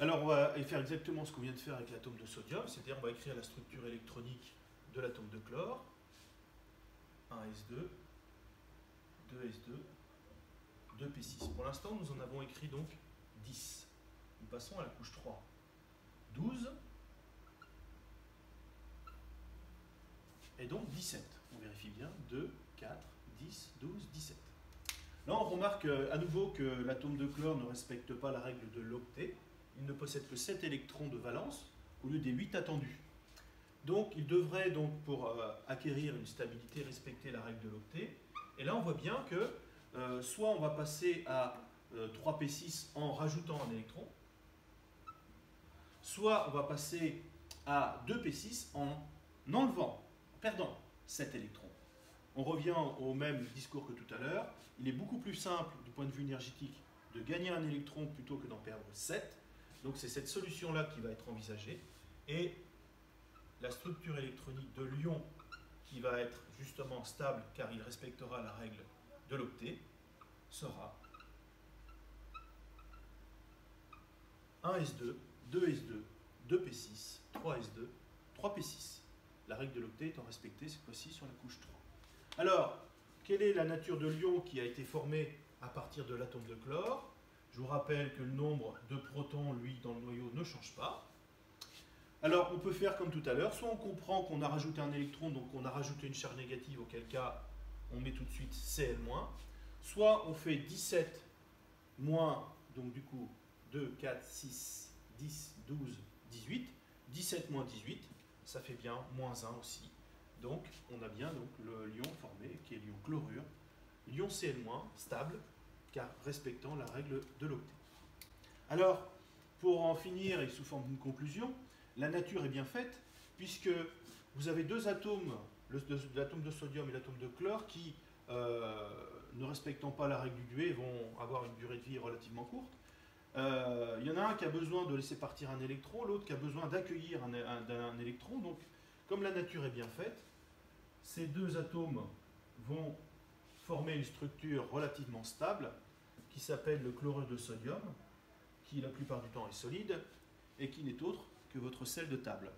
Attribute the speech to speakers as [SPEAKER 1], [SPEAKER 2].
[SPEAKER 1] Alors on va faire exactement ce qu'on vient de faire avec l'atome de sodium, c'est-à-dire on va écrire la structure électronique de l'atome de chlore. 1s2, 2s2, 2p6. Pour l'instant, nous en avons écrit donc 10. Nous passons à la couche 3. 12 et donc 17. On vérifie bien. 2, 4, 10, 12, 17. Là, on remarque à nouveau que l'atome de chlore ne respecte pas la règle de l'octet. Il ne possède que 7 électrons de valence au lieu des 8 attendus. Donc, il devrait, donc, pour acquérir une stabilité, respecter la règle de l'octet. Et là, on voit bien que soit on va passer à 3p6 en rajoutant un électron, soit on va passer à 2p6 en enlevant, en perdant 7 électrons. On revient au même discours que tout à l'heure. Il est beaucoup plus simple du point de vue énergétique de gagner un électron plutôt que d'en perdre 7. Donc c'est cette solution-là qui va être envisagée. Et la structure électronique de l'ion qui va être justement stable car il respectera la règle de l'octet sera 1s2, 2s2, 2p6, 3s2, 3p6. La règle de l'octet étant respectée cette fois-ci sur la couche 3. Alors, quelle est la nature de l'ion qui a été formé à partir de l'atome de chlore? Je vous rappelle que le nombre de protons, lui, dans le noyau ne change pas. Alors, on peut faire comme tout à l'heure, soit on comprend qu'on a rajouté un électron, donc on a rajouté une charge négative, auquel cas on met tout de suite Cl-, soit on fait 17 moins, donc du coup 2, 4, 6, 10, 12, 18, 17 moins 18, ça fait bien moins 1 aussi. Donc on a bien donc, le l'ion formé, qui est l'ion chlorure, l'ion Cl-, stable, car respectant la règle de l'octet. Alors, pour en finir et sous forme d'une conclusion, la nature est bien faite, puisque vous avez deux atomes, l'atome de sodium et l'atome de chlore, qui, ne respectant pas la règle du Dewey, vont avoir une durée de vie relativement courte. Il y en a un qui a besoin de laisser partir un électron, l'autre qui a besoin d'accueillir un électron. Donc, comme la nature est bien faite, ces deux atomes vont former une structure relativement stable, qui s'appelle le chlorure de sodium, qui la plupart du temps est solide, et qui n'est autre que votre sel de table.